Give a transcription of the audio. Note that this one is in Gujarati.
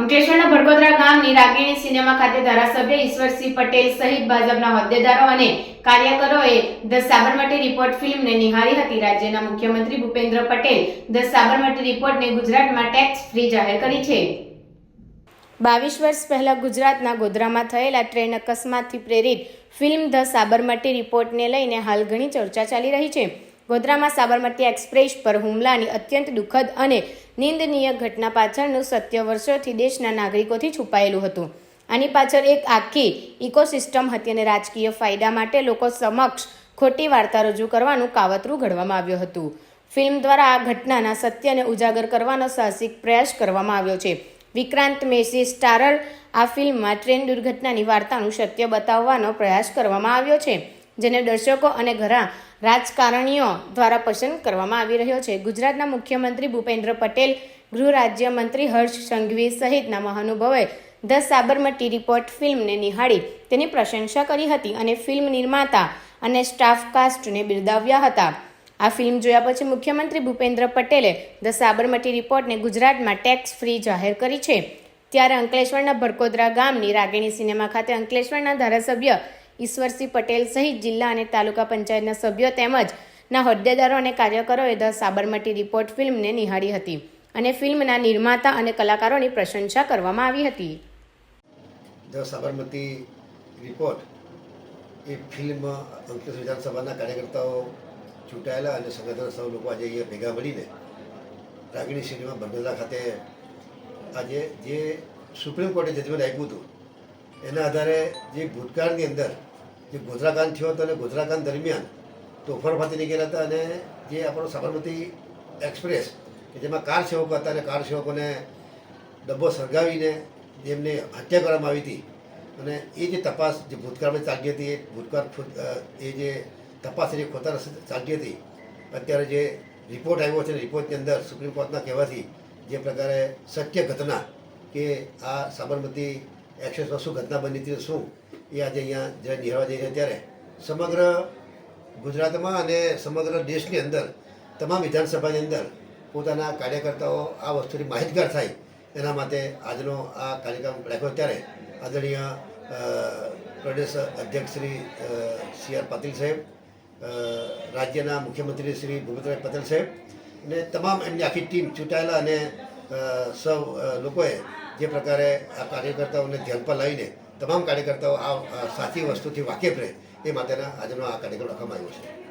અંકલેશ્વરના ભડકોદરા ગામની રાગીણી સિનેમા ખાતે ધારાસભ્ય ઈશ્વરસિંહ પટેલ સહિત ભાજપના હોદ્દેદારો અને કાર્યકરોએ ધ સાબરમતી રિપોર્ટ ફિલ્મને નિહાળી હતી। રાજ્યના મુખ્યમંત્રી ભૂપેન્દ્ર પટેલ ધ સાબરમતી રિપોર્ટને ગુજરાતમાં ટેક્સ ફ્રી જાહેર કરી છે। 22 વર્ષ પહેલા ગુજરાતના ગોધરામાં થયેલા ટ્રેન અકસ્માતથી પ્રેરિત ફિલ્મ ધ સાબરમતી રિપોર્ટને લઈને હાલ ઘણી ચર્ચા ચાલી રહી છે। ગોધરામાં સાબરમતી એક્સપ્રેસ પર હુમલાની અત્યંત દુઃખદ અને નિંદનીય ઘટના પાછળનું સત્ય વર્ષોથી દેશના નાગરિકોથી છુપાયેલું હતું। આની પાછળ એક આખી ઇકોસિસ્ટમ હતી અને રાજકીય ફાયદા માટે લોકો સમક્ષ ખોટી વાર્તા રજૂ કરવાનું કાવતરું ઘડવામાં આવ્યું હતું। ફિલ્મ દ્વારા આ ઘટનાના સત્યને ઉજાગર કરવાનો સાહસિક પ્રયાસ કરવામાં આવ્યો છે। વિક્રાંત મેસી સ્ટારર આ ફિલ્મમાં ટ્રેન દુર્ઘટનાની વાર્તાનું સત્ય બતાવવાનો પ્રયાસ કરવામાં આવ્યો છે, જેને દર્શકો અને ઘણા રાજકારણીઓ દ્વારા પસંદ કરવામાં આવી રહ્યો છે। ગુજરાતના મુખ્યમંત્રી ભૂપેન્દ્ર પટેલ, ગૃહ રાજ્યમંત્રી હર્ષ સંઘવી સહિતના મહાનુભાવોએ ધ સાબરમતી રિપોર્ટ ફિલ્મને નિહાળી તેની પ્રશંસા કરી હતી અને ફિલ્મ નિર્માતા અને સ્ટાફ કાસ્ટને બિરદાવ્યા હતા। આ ફિલ્મ જોયા પછી મુખ્યમંત્રી ભૂપેન્દ્ર પટેલે ધ સાબરમતી રિપોર્ટને ગુજરાતમાં ટેક્સ ફ્રી જાહેર કરી છે। ત્યારે અંકલેશ્વરના ભડકોદરા ગામની રાગીણી સિનેમા ખાતે અંકલેશ્વરના ધારાસભ્ય ઈશ્વરસિંહ પટેલ સહિત જિલ્લા અને તાલુકા પંચાયતના સભ્યો તેમજ ના હોદ્દેદારો અને કાર્યકરોએ ધ સાબરમતી રિપોર્ટ ફિલ્મને નિહાળી હતી અને ફિલ્મના નિર્માતા અને કલાકારોની પ્રશંસા કરવામાં આવી હતી। The Sabarmati report A film Ankleshwar વિધાનસભાના કાર્યકર્તાઓ ચૂંટાયેલા અને સંગઠન સૌ લોકો આજે અહીંયા ભેગા મળીને રાગીણી સિનેમા ભડકોદરા ખાતે આજે જે સુપ્રીમ કોર્ટે જજમેન્ટ આપ્યું હતું એના આધારે જે ભૂતકાળની અંદર જે ગોધરાકાંડ થયો હતો અને ગોધરાકાંડ દરમિયાન તોફાન ફાટી નીકળ્યા હતા અને જે આપણો સાબરમતી એક્સપ્રેસ કે જેમાં કાર સેવકો હતા અને કાર સેવકોને ડબ્બો સળગાવીને જેમને હત્યા કરવામાં આવી હતી અને એ જે તપાસ જે ભૂતકાળમાં ચાલતી હતી એ ભૂતકાળ એ જે તપાસ એ ખોટા ચાલતી હતી, અત્યારે જે રિપોર્ટ આવ્યો છે રિપોર્ટની અંદર સુપ્રીમ કોર્ટના કહેવાથી જે પ્રકારે સત્ય ઘટના કે આ સાબરમતી એક્સપ્રેસમાં શું ઘટના બની હતી શું એ આજે અહીંયા જ્યારે નિહાળવા જઈ રહ્યા ત્યારે સમગ્ર ગુજરાતમાં અને સમગ્ર દેશની અંદર તમામ વિધાનસભાની અંદર પોતાના કાર્યકર્તાઓ આ વસ્તુથી માહિતગાર થાય એના માટે આજનો આ કાર્યક્રમ રાખ્યો। ત્યારે આદરણીય પ્રદેશ અધ્યક્ષ શ્રી સી.આર. પાટીલ સાહેબ, રાજ્યના મુખ્યમંત્રી શ્રી ભૂપેન્દ્ર પટેલ સાહેબ અને તમામ એમની આખી ટીમ ચૂંટાયેલા અને સૌ લોકોએ જે પ્રકારે આ કાર્યકર્તાઓને ધ્યાન પર લાવીને તમામ કાર્યકર્તાઓ આ સાચી વસ્તુથી વાકેફ રહે એ માટેના આજનો આ કાર્યક્રમ રાખવામાં આવ્યો છે।